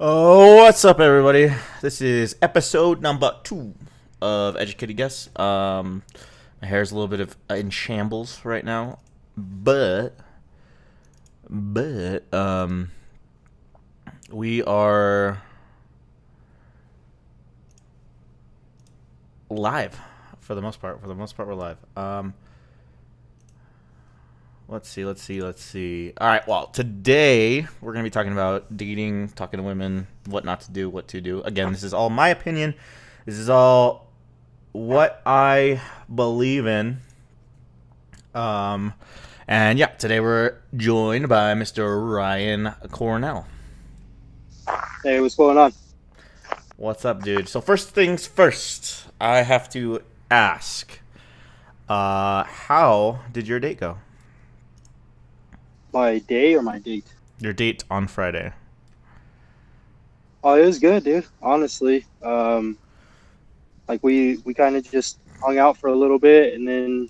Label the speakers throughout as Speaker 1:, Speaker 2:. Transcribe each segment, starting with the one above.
Speaker 1: Oh, what's up, everybody? This is episode number 2 of Educated Guess. My hair's a little bit in shambles right now, but we are live for the most part. For the most part, we're live. Let's see. All right, well, today we're going to be talking about dating, talking to women, what not to do, what to do. Again, this is all my opinion. This is all what I believe in. And yeah, today we're joined by Mr. Ryan Cornell.
Speaker 2: Hey, what's going on?
Speaker 1: What's up, dude? So first things first, I have to ask, how did your date go?
Speaker 2: My day or my date?
Speaker 1: Your date on Friday.
Speaker 2: Oh, it was good, dude. Honestly, like we kind of just hung out for a little bit and then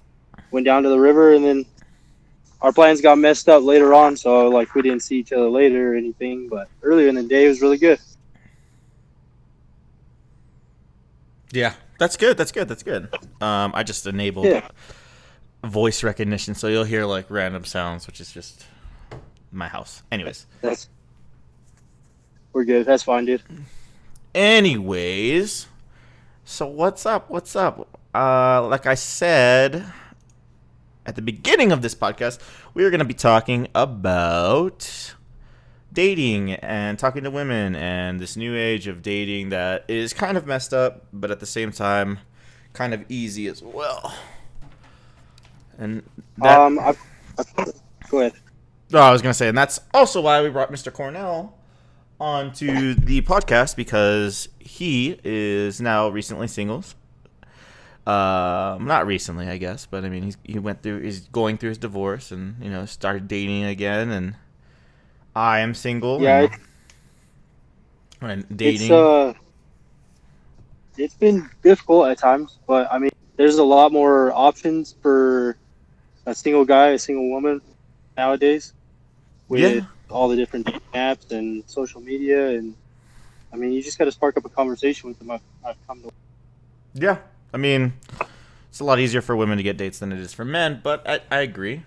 Speaker 2: went down to the river, and then our plans got messed up later on, so like we didn't see each other later or anything. But earlier in the day, it was really good.
Speaker 1: Yeah, that's good. I just enabled voice recognition, so you'll hear like random sounds, which is just my house. Anyways.
Speaker 2: We're good. That's fine, dude.
Speaker 1: Anyways, so what's up? Like I said at the beginning of this podcast, we are going to be talking about dating and talking to women and this new age of dating that is kind of messed up, but at the same time, kind of easy as well. And that,
Speaker 2: go ahead.
Speaker 1: Oh, I was going to say, and that's also why we brought Mr. Cornell onto the podcast, because he is now recently singles. Not recently, I guess, but I mean, he's going through his divorce and, started dating again, and I am single.
Speaker 2: Yeah.
Speaker 1: And dating.
Speaker 2: It's been difficult at times, but I mean, there's a lot more options for a single guy, a single woman nowadays with all the different dating apps and social media, and I mean, you just got to spark up a conversation with them. I've come to.
Speaker 1: Yeah, I mean, it's a lot easier for women to get dates than it is for men, but I agree.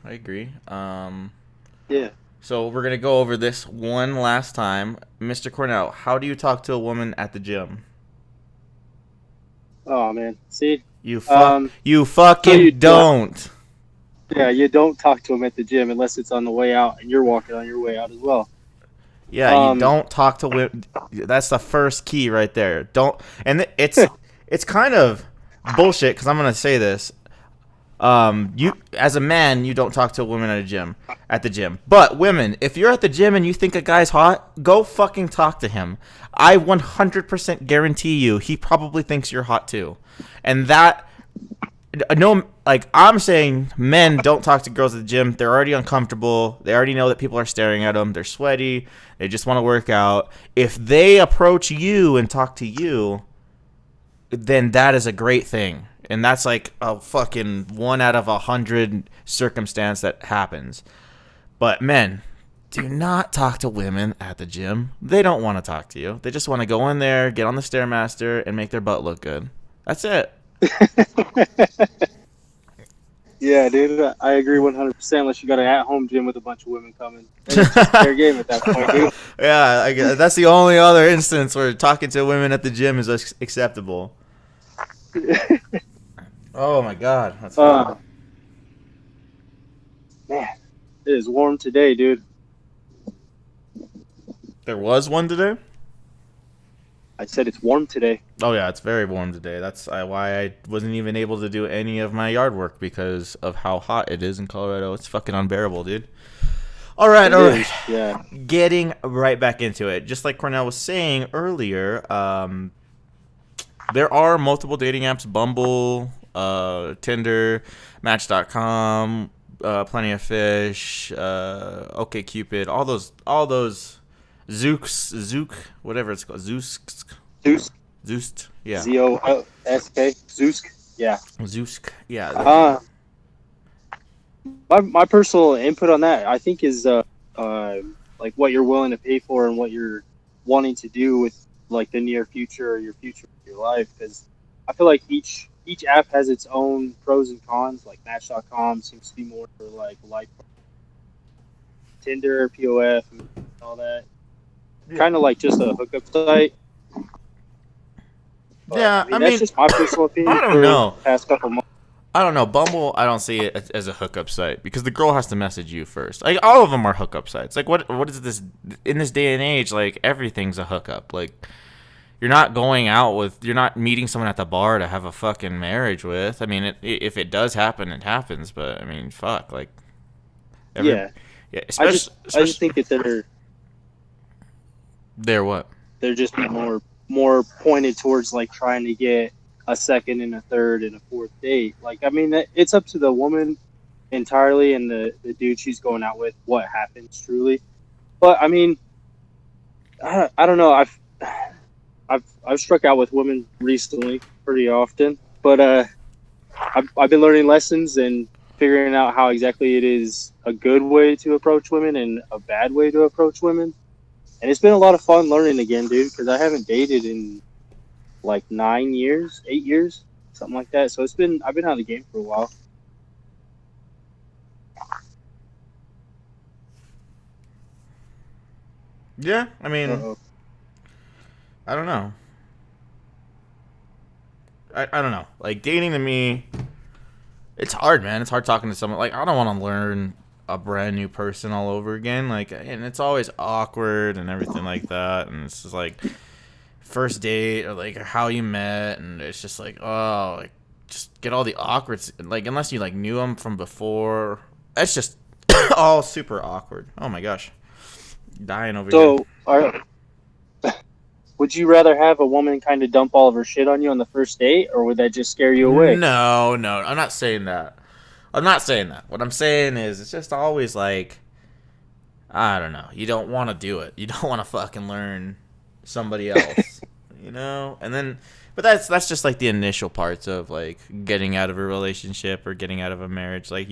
Speaker 2: Yeah.
Speaker 1: So we're gonna go over this one last time, Mr. Cornell. How do you talk to a woman at the gym?
Speaker 2: Oh man, see,
Speaker 1: you fucking don't.
Speaker 2: Yeah, you don't talk to them at the gym unless it's on the way out and you're walking on your way out as well.
Speaker 1: Yeah, you don't talk to women. That's the first key right there. Don't, and it's kind of bullshit, because I'm gonna say this. You as a man, you don't talk to a woman at the gym. But women, if you're at the gym and you think a guy's hot, go fucking talk to him. I 100% guarantee you, he probably thinks you're hot too. And that. No, like, I'm saying men don't talk to girls at the gym. They're already uncomfortable. They already know that people are staring at them. They're sweaty. They just want to work out. If they approach you and talk to you, then that is a great thing. And that's like a fucking 1 out of 100 circumstance that happens. But men, do not talk to women at the gym. They don't want to talk to you. They just want to go in there, get on the Stairmaster, and make their butt look good. That's it.
Speaker 2: Yeah, dude, I agree 100%. Unless you got an at-home gym with a bunch of women coming, and it's just fair game at that point, dude.
Speaker 1: Yeah, I guess that's the only other instance where talking to women at the gym is acceptable. Oh my god, that's
Speaker 2: man, it is warm today, dude.
Speaker 1: There was one today?
Speaker 2: I said it's warm today.
Speaker 1: Oh yeah, it's very warm today. That's why I wasn't even able to do any of my yard work, because of how hot it is in Colorado. It's fucking unbearable, dude. All right.
Speaker 2: Yeah.
Speaker 1: Getting right back into it. Just like Cornell was saying earlier, there are multiple dating apps: Bumble, Tinder, Match.com, Plenty of Fish, OkCupid, all those. Zook, whatever it's called. Zoosk. Yeah.
Speaker 2: Z-O-S-K. Zoosk. Yeah.
Speaker 1: Zoosk. Yeah.
Speaker 2: My personal input on that, I think, is like what you're willing to pay for and what you're wanting to do with like the near future or your future of your life, because I feel like each app has its own pros and cons. Like Match.com seems to be more for like life, Tinder, POF, and all that.
Speaker 1: Yeah.
Speaker 2: Kind of like just a hookup site. But I
Speaker 1: Yeah, I
Speaker 2: mean, that's
Speaker 1: mean,
Speaker 2: just my personal
Speaker 1: I
Speaker 2: opinion
Speaker 1: don't
Speaker 2: for the
Speaker 1: know.
Speaker 2: past couple months.
Speaker 1: I don't know. Bumble, I don't see it as a hookup site because the girl has to message you first. Like all of them are hookup sites. Like what is this in this day and age? Like everything's a hookup. Like you're not meeting someone at the bar to have a fucking marriage with. I mean, if it does happen, it happens. But I mean, fuck, like every
Speaker 2: Yeah,
Speaker 1: yeah,
Speaker 2: I just
Speaker 1: especially
Speaker 2: think that
Speaker 1: they're what.
Speaker 2: they're just more pointed towards like trying to get a second and a third and a fourth date. Like, I mean, it's up to the woman entirely and the dude she's going out with what happens truly. But I mean, I don't know. I've struck out with women recently pretty often, but I've been learning lessons and figuring out how exactly it is a good way to approach women and a bad way to approach women. And it's been a lot of fun learning again, dude, because I haven't dated in like 9 years, 8 years, something like that. So I've been out of the game for a while.
Speaker 1: Yeah, I mean,
Speaker 2: Uh-oh.
Speaker 1: I don't know. I don't know. Like dating to me, it's hard, man. It's hard talking to someone. Like I don't want to learn a brand new person all over again. Like, and it's always awkward and everything like that. And it's just like first date or like how you met, and it's just like like just get all the awkward. Like unless you like knew them from before, it's just all super awkward. Oh my gosh, dying over here.
Speaker 2: So, would you rather have a woman kind of dump all of her shit on you on the first date, or would that just scare you away?
Speaker 1: No, no, I'm not saying that. I'm not saying that. What I'm saying is, it's just always like, I don't know. You don't want to do it. You don't want to fucking learn somebody else, you know. And then, but that's just like the initial parts of like getting out of a relationship or getting out of a marriage. Like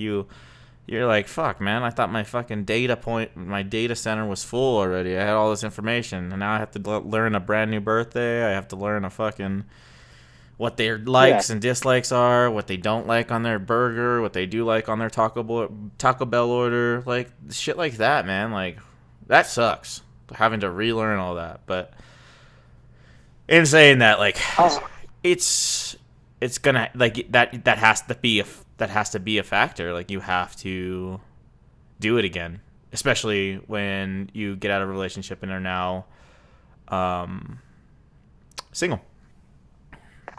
Speaker 1: you're like, fuck, man. I thought my data center was full already. I had all this information, and now I have to learn a brand new birthday. I have to learn a fucking what their
Speaker 2: Yeah,
Speaker 1: likes and dislikes are, what they don't like on their burger, what they do like on their Taco Bell order, like shit like that, man. Like that sucks having to relearn all that. But in saying that, like it's gonna like that has to be a factor. Like you have to do it again, especially when you get out of a relationship and are now single.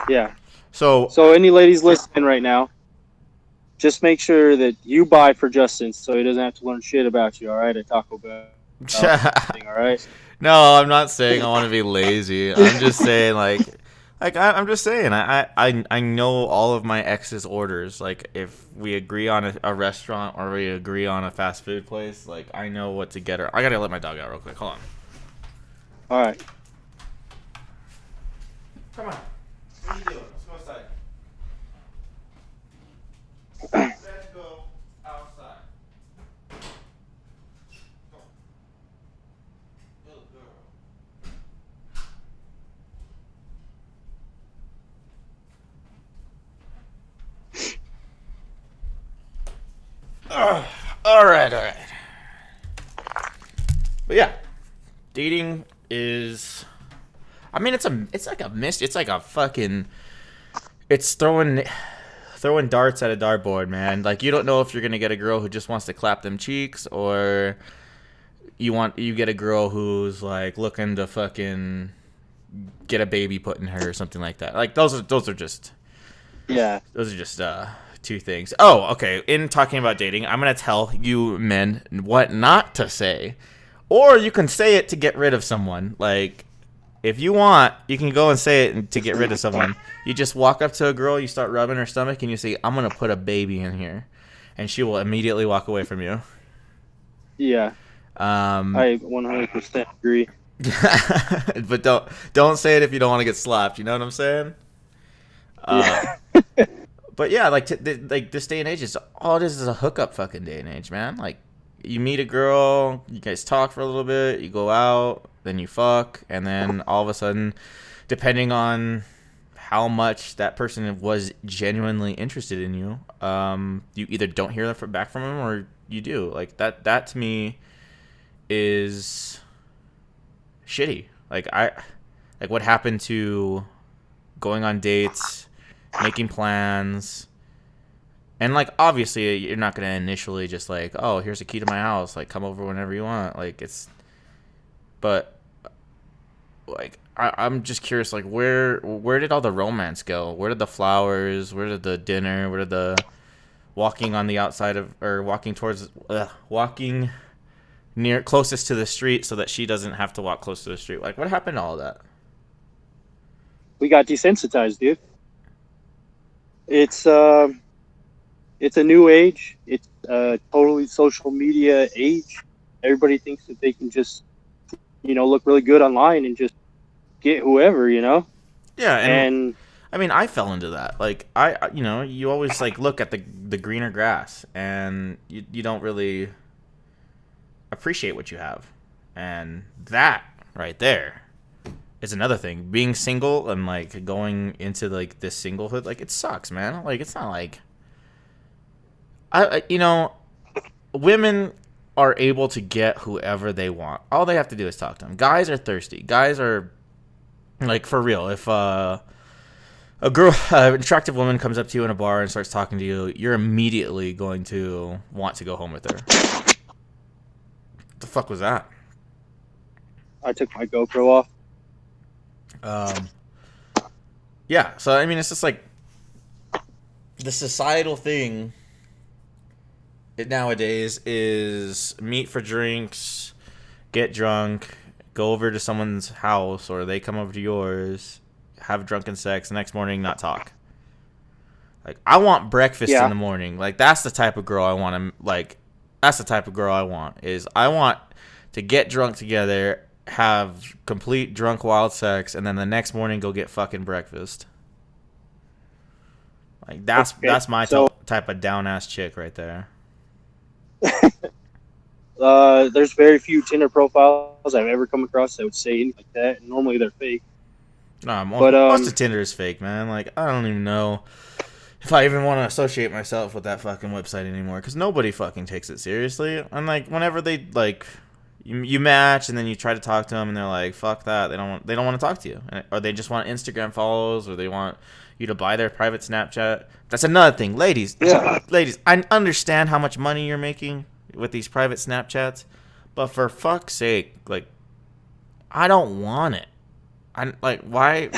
Speaker 2: yeah.
Speaker 1: So
Speaker 2: So, any ladies listening right now, just make sure that you buy for Justin so he doesn't have to learn shit about you. All right, at Taco Bell. All right.
Speaker 1: no, I'm not saying I want to be lazy. I'm just saying I'm just saying I know all of my ex's orders. Like if we agree on a restaurant or we agree on a fast food place, like I know what to get her. I gotta let my dog out real quick. Hold on.
Speaker 2: All right.
Speaker 1: Come on. What are you doing? Let's go outside. Let's go outside. Come on. Little girl. All right, all right. But yeah, dating is. I mean, it's like a mist. It's like a fucking. It's throwing darts at a dartboard, man. Like you don't know if you're gonna get a girl who just wants to clap them cheeks, or you get a girl who's like looking to fucking get a baby put in her or something like that. Like those are just
Speaker 2: Yeah.
Speaker 1: two things. Oh, okay. In talking about dating, I'm gonna tell you men what not to say, or you can say it to get rid of someone. Like if you want, you can go and say it to get rid of someone. You just walk up to a girl, you start rubbing her stomach, and you say, "I'm gonna put a baby in here," and she will immediately walk away from you.
Speaker 2: Yeah.
Speaker 1: Um,
Speaker 2: I 100% agree.
Speaker 1: but don't say it if you don't want to get slapped. You know what I'm saying?
Speaker 2: Yeah.
Speaker 1: But yeah, like like this day and age, all it is a hookup fucking day and age, man. Like you meet a girl, you guys talk for a little bit, you go out, then you fuck, and then all of a sudden, depending on how much that person was genuinely interested in you, you either don't hear back from them or you do. Like that to me is shitty. Like what happened to going on dates, making plans, and like obviously you're not gonna initially just like, oh, here's a key to my house, like come over whenever you want. Like but like I'm just curious, like where did all the romance go? Where did the flowers? Where did the dinner? Where did the walking on the outside of, or walking near closest to the street so that she doesn't have to walk close to the street? Like what happened to all that?
Speaker 2: We got desensitized, dude. It's it's a new age. It's a totally social media age. Everybody thinks that they can just, look really good online and just get whoever,
Speaker 1: Yeah,
Speaker 2: And
Speaker 1: I mean, I fell into that. Like you always like look at the greener grass, and you don't really appreciate what you have, and that right there is another thing. Being single and like going into like this singlehood, like it sucks, man. Like it's not like women are able to get whoever they want. All they have to do is talk to them. Guys are thirsty. Guys are like, for real. If a girl, an attractive woman comes up to you in a bar and starts talking to you, you're immediately going to want to go home with her. What the fuck was that?
Speaker 2: I took my GoPro off.
Speaker 1: Yeah, so I mean, it's just like the societal thing nowadays is meet for drinks, get drunk, go over to someone's house, or they come over to yours, have drunken sex, the next morning not talk. Like, I want breakfast in the morning. Like, that's the type of girl I want to, like, that's the type of girl I want. Is I want to get drunk together, have complete drunk wild sex, and then the next morning go get fucking breakfast. Like, that's my type of down ass chick right there.
Speaker 2: There's very few Tinder profiles I've ever come across that would say anything like that. And normally they're fake.
Speaker 1: No, most of Tinder is fake, man. Like, I don't even know if I even want to associate myself with that fucking website anymore, because nobody fucking takes it seriously. And like, whenever they like you match and then you try to talk to them and they're like, fuck that, they don't want to talk to you, or they just want Instagram follows, or they want you to buy their private Snapchat. That's another thing, ladies. Ladies, I understand how much money you're making with these private Snapchats, but for fuck's sake, like, I don't want it. Why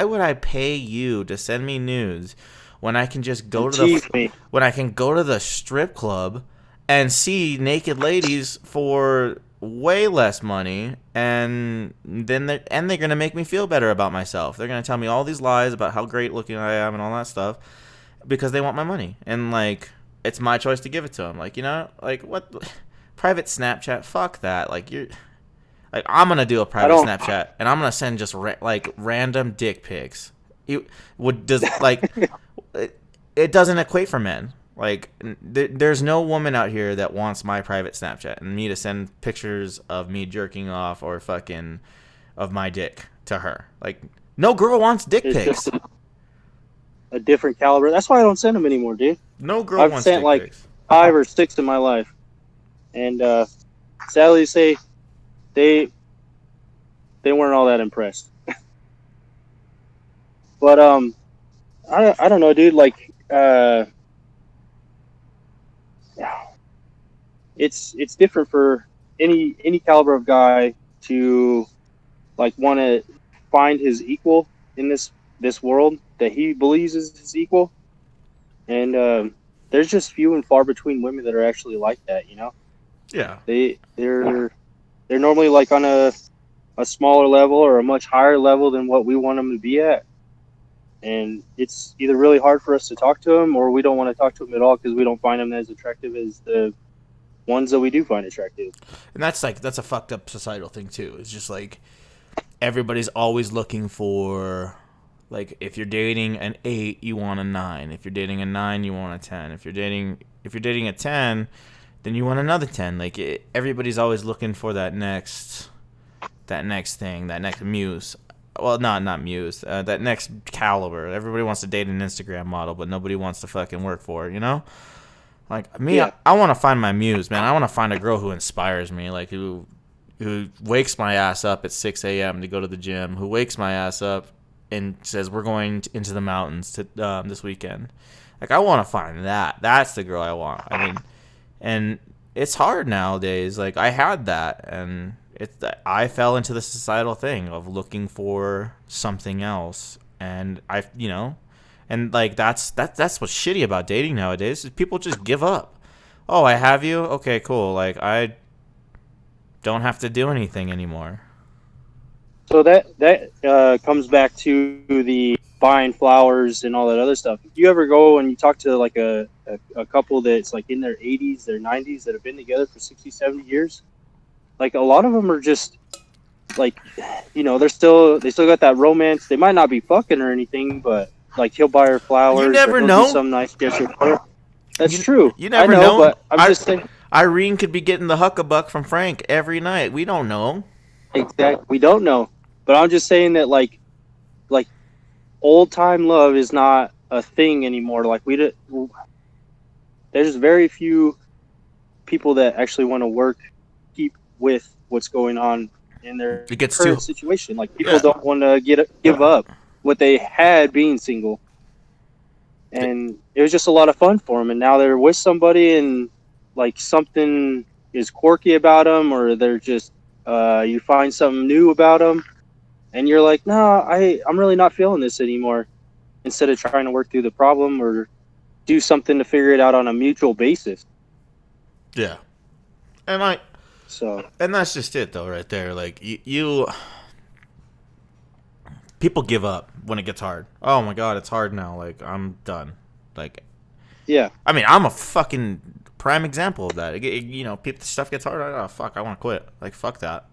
Speaker 1: would I pay you to send me nudes when I can just go to the strip club and see naked ladies for way less money, and then they're gonna make me feel better about myself. They're gonna tell me all these lies about how great looking I am and all that stuff because they want my money, and like, it's my choice to give it to them. Like, like, what private Snapchat? Fuck that. Like, like, I'm gonna do a private Snapchat and I'm gonna send just random dick pics. It doesn't equate for men. Like, there's no woman out here that wants my private Snapchat and me to send pictures of me jerking off or fucking of my dick to her. Like, no girl wants dick pics.
Speaker 2: A different caliber. That's why I don't send them anymore, dude.
Speaker 1: No girl wants dick pics.
Speaker 2: I've sent like 5 or 6 in my life, and sadly to say, they weren't all that impressed. But I don't know, dude. Like, it's different for any caliber of guy to like want to find his equal in this world that he believes is his equal, and there's just few and far between women that are actually like that.
Speaker 1: Yeah,
Speaker 2: they're normally like on a smaller level or a much higher level than what we want them to be at. And it's either really hard for us to talk to them, or we don't want to talk to them at all because we don't find them as attractive as the ones that we do find attractive.
Speaker 1: And that's a fucked up societal thing too. It's just like everybody's always looking for, like, if you're dating an 8, you want a 9. If you're dating a 9, you want a 10. If you're dating a 10, then you want another 10. Like everybody's always looking for that next thing, that next muse. Well, not muse. That next caliber. Everybody wants to date an Instagram model, but nobody wants to fucking work for it. You know? Like me,
Speaker 2: Yeah.
Speaker 1: I want to find my muse, man. I want to find a girl who inspires me, like who wakes my ass up at 6 a.m. to go to the gym, who wakes my ass up and says we're going into the mountains to this weekend. Like I want to find that. That's the girl I want. I mean, and it's hard nowadays. Like I had that, and I fell into the societal thing of looking for something else, and and like that's what's shitty about dating nowadays is people just give up. Oh, I have you? Okay, cool. Like I don't have to do anything anymore.
Speaker 2: So that comes back to the buying flowers and all that other stuff. If you ever go and you talk to like a couple that's like in their 80s, their 90s that have been together for 60, 70 years, like a lot of them are just like, they still got that romance. They might not be fucking or anything, but like he'll buy her flowers.
Speaker 1: You never
Speaker 2: or he'll
Speaker 1: know.
Speaker 2: do some nice gesture for her. That's true.
Speaker 1: You never
Speaker 2: I know, but I'm just saying.
Speaker 1: Irene could be getting the huckabuck from Frank every night. We don't know.
Speaker 2: Exactly. We don't know. But I'm just saying that like old time love is not a thing anymore. Like there's very few people that actually want to keep with what's going on in their current situation. Like people don't want to give up what they had being single. And it was just a lot of fun for them. And now they're with somebody and like something is quirky about them, or they're just, you find something new about them. And you're like, no, I'm really not feeling this anymore. Instead of trying to work through the problem or do something to figure it out on a mutual basis.
Speaker 1: Yeah. And that's just it though, right there. Like you people give up when it gets hard. Oh my God, it's hard now. Like I'm done. Like,
Speaker 2: yeah.
Speaker 1: I mean, I'm a fucking prime example of that. Stuff gets hard. Oh fuck, I want to quit. Like fuck that.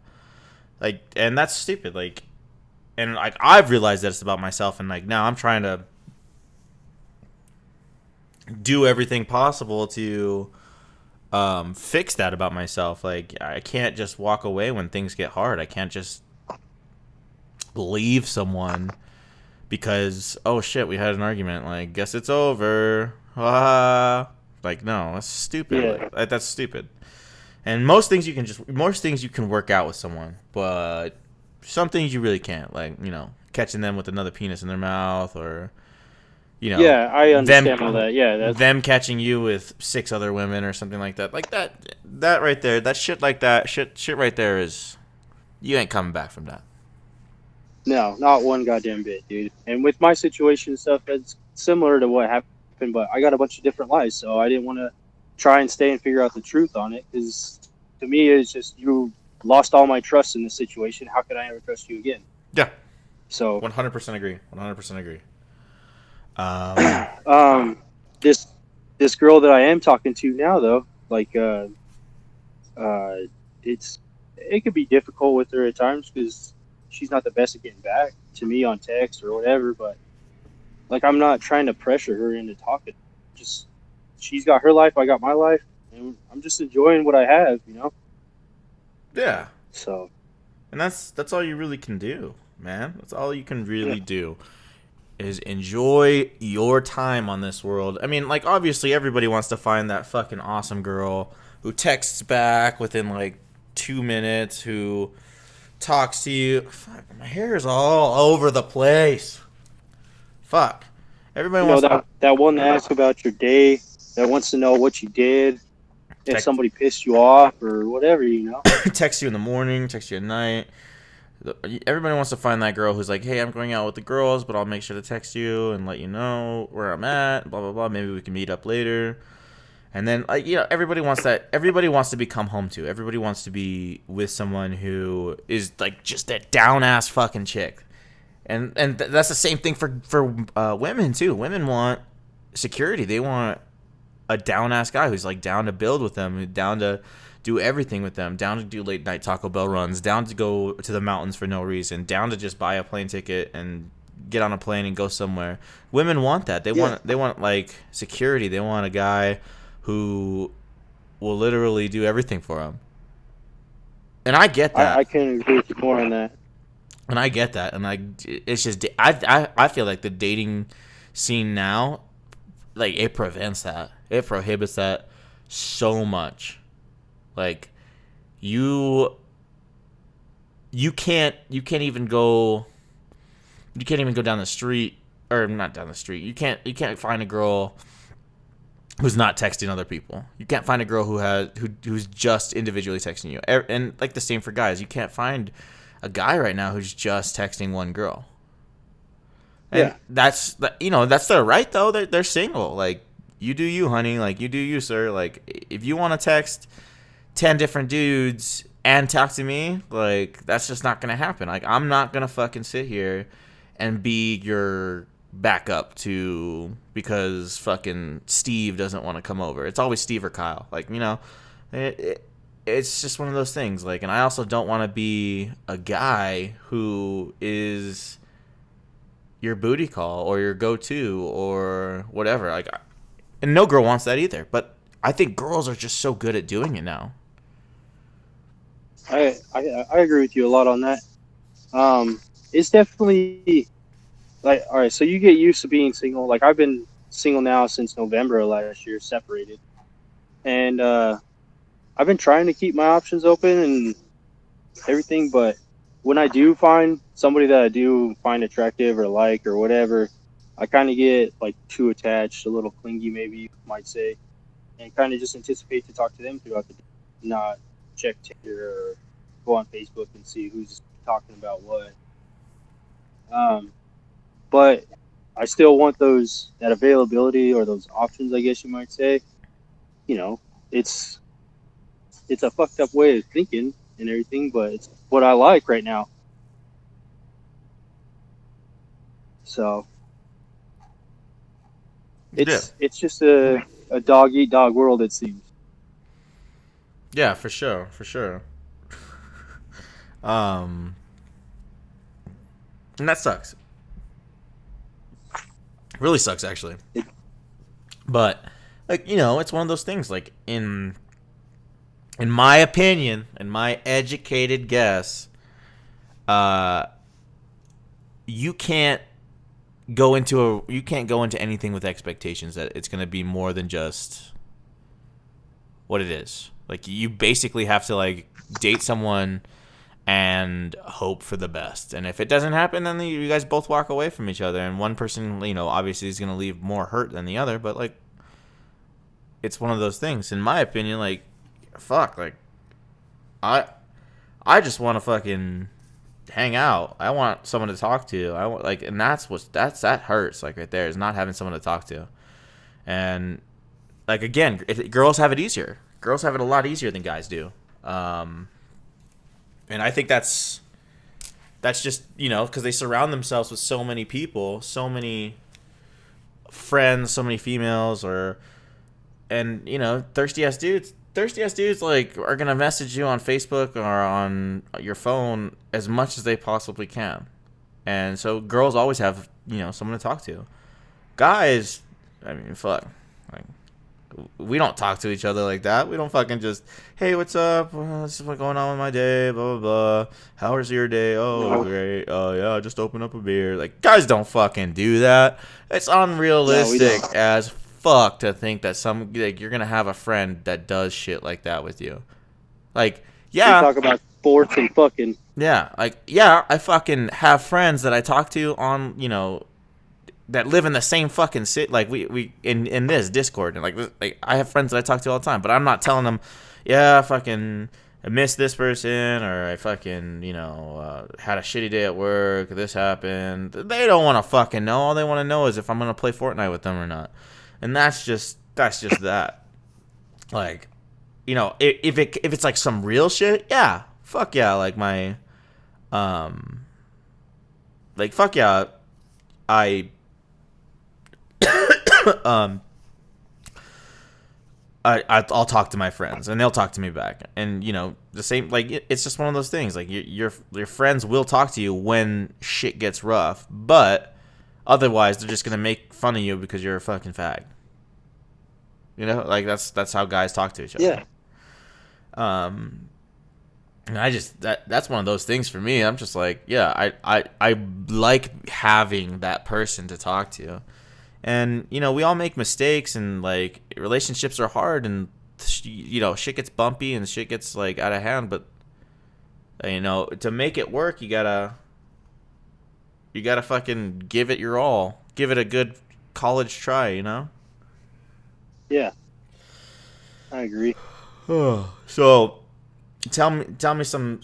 Speaker 1: Like, and that's stupid. Like, and like I've realized that it's about myself, and like now I'm trying to do everything possible to fix that about myself. Like I can't just walk away when things get hard. I can't just leave someone because oh shit, we had an argument. Like guess it's over. Like no, that's stupid.
Speaker 2: Yeah.
Speaker 1: Like, that's stupid. And most things you can work out with someone, but some things you really can't. Like catching them with another penis in their mouth, or
Speaker 2: yeah, I understand all that. Yeah,
Speaker 1: them catching you with 6 other women or something like that. Like that right there, that shit like that, shit right there is, you ain't coming back from that.
Speaker 2: No, not one goddamn bit, dude. And with my situation and stuff, it's similar to what happened, but I got a bunch of different lies, so I didn't want to try and stay and figure out the truth on it, because to me, it's just you lost all my trust in this situation. How could I ever trust you again?
Speaker 1: Yeah.
Speaker 2: So
Speaker 1: 100% agree. 100% agree.
Speaker 2: This girl that I am talking to now, though, like, it could be difficult with her at times because she's not the best at getting back to me on text or whatever. But like, I'm not trying to pressure her into talking. Just she's got her life, I got my life, and I'm just enjoying what I have,
Speaker 1: Yeah.
Speaker 2: So.
Speaker 1: And that's all you really can do, man. That's all you can really do. Is enjoy your time on this world. I mean, like, obviously everybody wants to find that fucking awesome girl who texts back within like 2 minutes, who talks to you. Fuck, my hair is all over the place. Fuck. Everybody wants
Speaker 2: that one that asks about your day, that wants to know what you did, if somebody pissed you off or whatever,
Speaker 1: Text you in the morning, text you at night. Everybody wants to find that girl who's like, hey, I'm going out with the girls, but I'll make sure to text you and let you know where I'm at, blah, blah, blah. Maybe we can meet up later. And then, like, everybody wants that. Everybody wants to be come home to. Everybody wants to be with someone who is, like, just that down-ass fucking chick. And that's the same thing for women, too. Women want security. They want a down-ass guy who's, like, down to build with them, down to do everything with them, down to do late night Taco Bell runs, down to go to the mountains for no reason, down to just buy a plane ticket and get on a plane and go somewhere. Women want that. They want like security. They want a guy who will literally do everything for them. And I get
Speaker 2: I
Speaker 1: that.
Speaker 2: couldn't agree with you more on that.
Speaker 1: And I get that. And like, it's just, I feel like the dating scene now, like, it prevents that. It prohibits that so much. Like, you even go you can't even go down the street, or not down the street. You can't find a girl who's not texting other people. You can't find a girl who's just individually texting you. And like the same for guys. You can't find a guy right now who's just texting one girl. And
Speaker 2: Yeah.
Speaker 1: that's their right though. They're single. Like, you do you, honey. Like, you do you, sir. Like, if you want to text 10 different dudes and talk to me, like, that's just not gonna happen. Like, I'm not gonna fucking sit here and be your backup to because fucking Steve doesn't want to come over. It's always Steve or Kyle. Like, it's just one of those things. Like, and I also don't want to be a guy who is your booty call or your go-to or whatever. Like, and no girl wants that either. But I think girls are just so good at doing it now.
Speaker 2: I agree with you a lot on that. It's definitely like, all right, so you get used to being single. Like, I've been single now since November of last year, separated, and I've been trying to keep my options open and everything. But when I do find somebody that I do find attractive or like or whatever, I kind of get like too attached, a little clingy, maybe you might say, and kind of just anticipate to talk to them throughout the day, not check Tinder or go on Facebook and see who's talking about what. But I still want that availability or those options, I guess you might say. You know, it's a fucked up way of thinking and everything, but it's what I like right now. So
Speaker 1: Yeah.
Speaker 2: it's just a dog eat dog world, it seems.
Speaker 1: Yeah, for sure. For sure. Um, and that sucks. Really sucks, actually. But, like, it's one of those things. Like, in my opinion, in my educated guess, you can't you can't go into anything with expectations that it's going to be more than just what it is. Like, you basically have to, like, date someone and hope for the best. And if it doesn't happen, then you guys both walk away from each other. And one person, obviously is going to leave more hurt than the other. But, like, it's one of those things. In my opinion, like, fuck, like, I just want to fucking hang out. I want someone to talk to. I want, like, and that hurts, like, right there, is not having someone to talk to. And, like, again, girls have it easier. Girls have it a lot easier than guys do. And I think that's just, because they surround themselves with so many people, so many friends, so many females, and thirsty ass dudes, like, are gonna message you on Facebook or on your phone as much as they possibly can. And so girls always have, someone to talk to. Guys, I mean, fuck, like, we don't talk to each other like that. We don't fucking just, hey, what's up? What's going on with my day? Blah, blah, blah. How was your day? Oh, great. Oh, yeah, I just opened up a beer. Like, guys don't fucking do that. It's unrealistic as fuck to think that you're going to have a friend that does shit like that with you. Like, yeah.
Speaker 2: We talk about sports and fucking.
Speaker 1: Yeah. Like, yeah, I fucking have friends that I talk to on, that live in the same fucking city, like we in this Discord, and like I have friends that I talk to all the time, but I'm not telling them, yeah, I fucking miss this person, or I fucking had a shitty day at work, this happened. They don't want to fucking know. All they want to know is if I'm gonna play Fortnite with them or not, and that's just that. Like, if it's like some real shit, yeah, fuck yeah, like my like fuck yeah, I'll talk to my friends and they'll talk to me back, and the same, like, it's just one of those things, like, your friends will talk to you when shit gets rough, but otherwise they're just gonna make fun of you because you're a fucking fag. Like, that's how guys talk to each other.
Speaker 2: Yeah,
Speaker 1: Um, and I just that's one of those things for me. I'm just like, yeah, I like having that person to talk to. And we all make mistakes, and like relationships are hard, and shit gets bumpy and shit gets like out of hand, but to make it work, you gotta fucking give it your all. Give it a good college try.
Speaker 2: Yeah, I agree.
Speaker 1: So tell me some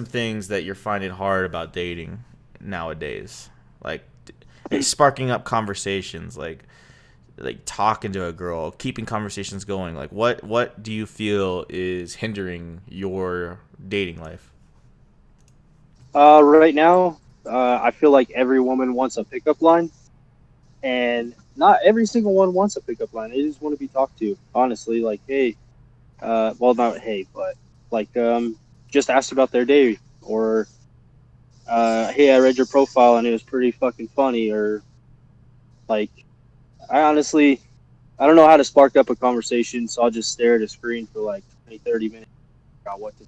Speaker 1: things that you're finding hard about dating nowadays. Like sparking up conversations, like talking to a girl, keeping conversations going. Like what do you feel is hindering your dating life?
Speaker 2: Right now, I feel like every woman wants a pickup line, and not every single one wants a pickup line. They just want to be talked to. Honestly, like, hey, well, not hey, but like, just asked about their day, or hey, I read your profile and it was pretty fucking funny, or like, I honestly, I don't know how to spark up a conversation, so I'll just stare at a screen for like 20, 30 minutes about what to,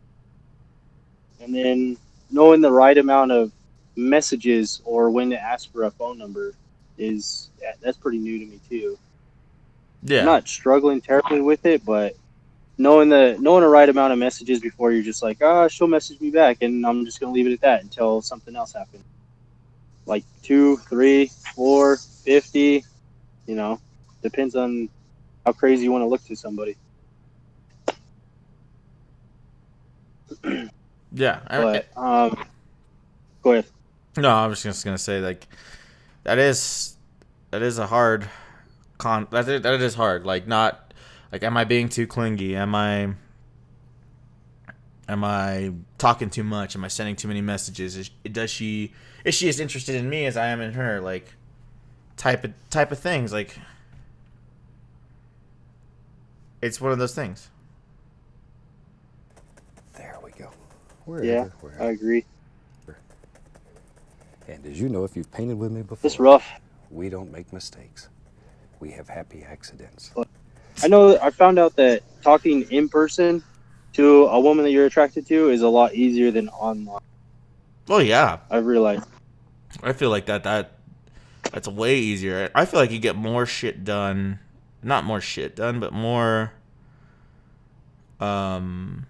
Speaker 2: and then knowing the right amount of messages or when to ask for a phone number is that's pretty new to me too. I'm
Speaker 1: Yeah.
Speaker 2: not struggling terribly with it, but knowing the right amount of messages before you're just like, she'll message me back, and I'm just gonna leave it at that until something else happens. Like 2, 3, 4, 50, depends on how crazy you want to look to somebody.
Speaker 1: Yeah.
Speaker 2: But go ahead.
Speaker 1: No, I was just gonna say like that is that is a hard that is hard. Like not like am I being too clingy? Am I talking too much? Am I sending too many messages? Is she as interested in me as I am in her? Like type of things. Like it's one of those things.
Speaker 3: There we go.
Speaker 2: Yeah, I
Speaker 3: Wherever.
Speaker 2: agree.
Speaker 3: And as you know, if you've painted with me
Speaker 2: It's
Speaker 3: before,
Speaker 2: rough.
Speaker 3: we don't make mistakes. We have happy accidents.
Speaker 2: But I know I found out that talking in person to a woman that you're attracted to is a lot easier than online.
Speaker 1: Well, yeah,
Speaker 2: I've realized.
Speaker 1: I feel like that's way easier. I feel like you get more shit done, not more shit done, but more. Um,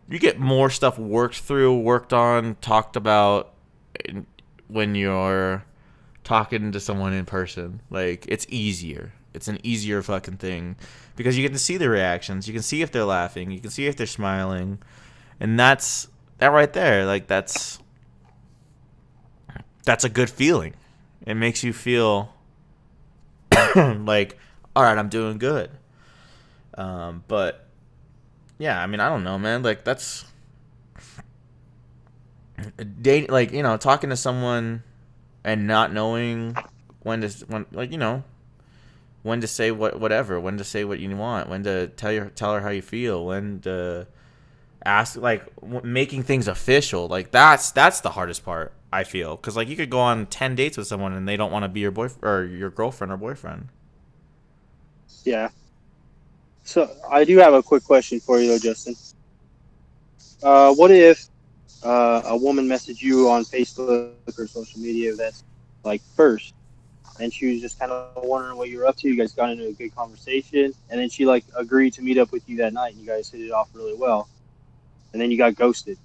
Speaker 1: you get more stuff worked through, worked on, talked about when you're talking to someone in person. Like it's easier. It's an easier fucking thing because you get to see their reactions. You can see if they're laughing. You can see if they're smiling, and that's that right there. Like that's a good feeling. It makes you feel like, all right, I'm doing good. But yeah, I mean, I don't know, man. Like that's date, like talking to someone and not knowing when like when to say whatever, when to say what you want, when to tell her how you feel, when to ask, like making things official. Like that's the hardest part. I feel because like you could go on 10 dates with someone and they don't want to be your boyfriend or your girlfriend or boyfriend.
Speaker 2: Yeah. So I do have a quick question for you though, Justin. What if a woman messaged you on Facebook or social media that's like first, and she was just kind of wondering what you were up to. You guys got into a good conversation, and then she like agreed to meet up with you that night, and you guys hit it off really well, and then you got ghosted.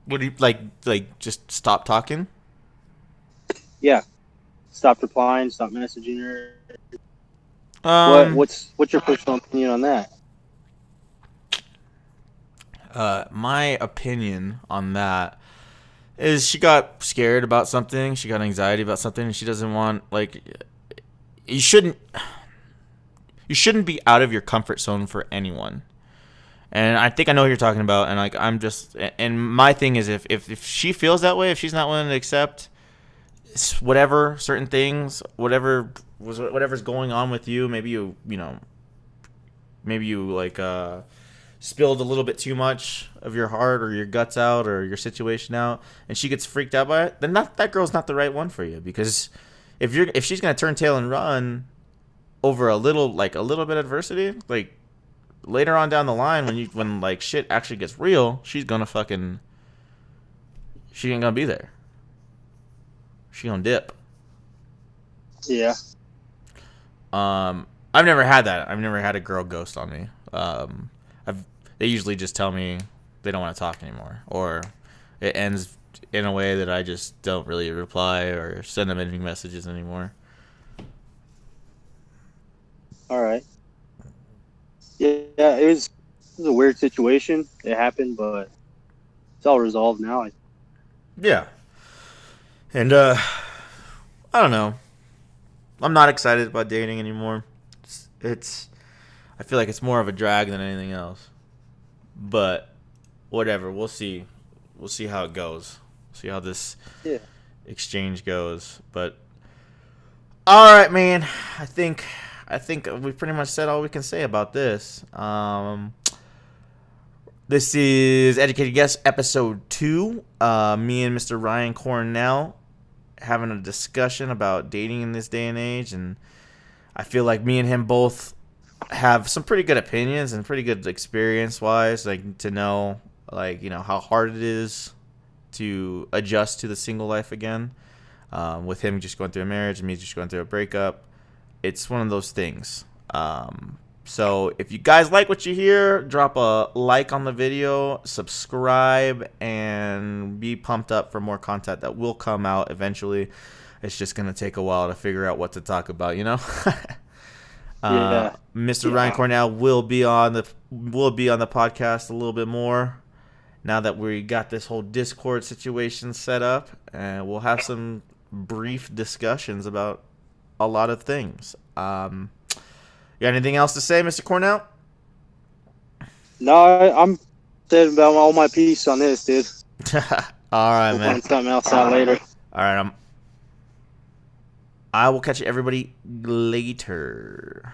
Speaker 1: Would you like just stop talking?
Speaker 2: Yeah, stopped replying, stopped messaging her.
Speaker 1: Um,
Speaker 2: What's your personal opinion on that?
Speaker 1: my opinion on that is she got scared about something. She got anxiety about something, and she doesn't want like you shouldn't you shouldn't be out of your comfort zone for anyone. And I think I know what you're talking about. And like I'm just and my thing is if she feels that way, if she's not willing to accept whatever certain things, whatever's going on with you, maybe you like spilled a little bit too much of your heart or your guts out or your situation out, and she gets freaked out by it, then that girl's not the right one for you. Because if she's gonna turn tail and run over a little bit of adversity, later on down the line, when like shit actually gets real, she ain't gonna be there. She gonna dip.
Speaker 2: Yeah.
Speaker 1: I've never had that. I've never had a girl ghost on me. They usually just tell me they don't want to talk anymore, or it ends in a way that I just don't really reply or send them any messages anymore.
Speaker 2: All right. Yeah, it was a weird situation. It happened, but it's all resolved now.
Speaker 1: Yeah. And I don't know. I'm not excited about dating anymore. I feel like it's more of a drag than anything else. But whatever, we'll see. We'll see how it goes. See how this exchange goes. But all right, man. I think we pretty much said all we can say about this. This is Educated Guess episode 2. Me and Mr. Ryan Cornell having a discussion about dating in this day and age, and I feel like me and him both have some pretty good opinions and pretty good experience wise, like to know, like, you know, how hard it is to adjust to the single life again. With him just going through a marriage and me just going through a breakup, it's one of those things. So if you guys like what you hear, drop a like on the video, subscribe, and be pumped up for more content that will come out eventually. It's just gonna take a while to figure out what to talk about, you know. Mr. Ryan Cornell will be on the podcast a little bit more now that we got this whole Discord situation set up, and we'll have some brief discussions about a lot of things. You got anything else to say, Mr. Cornell?
Speaker 2: No, I'm saying about all my piece on this, dude.
Speaker 1: All right,
Speaker 2: we'll
Speaker 1: man.
Speaker 2: find something else out later.
Speaker 1: All right, I will catch everybody later.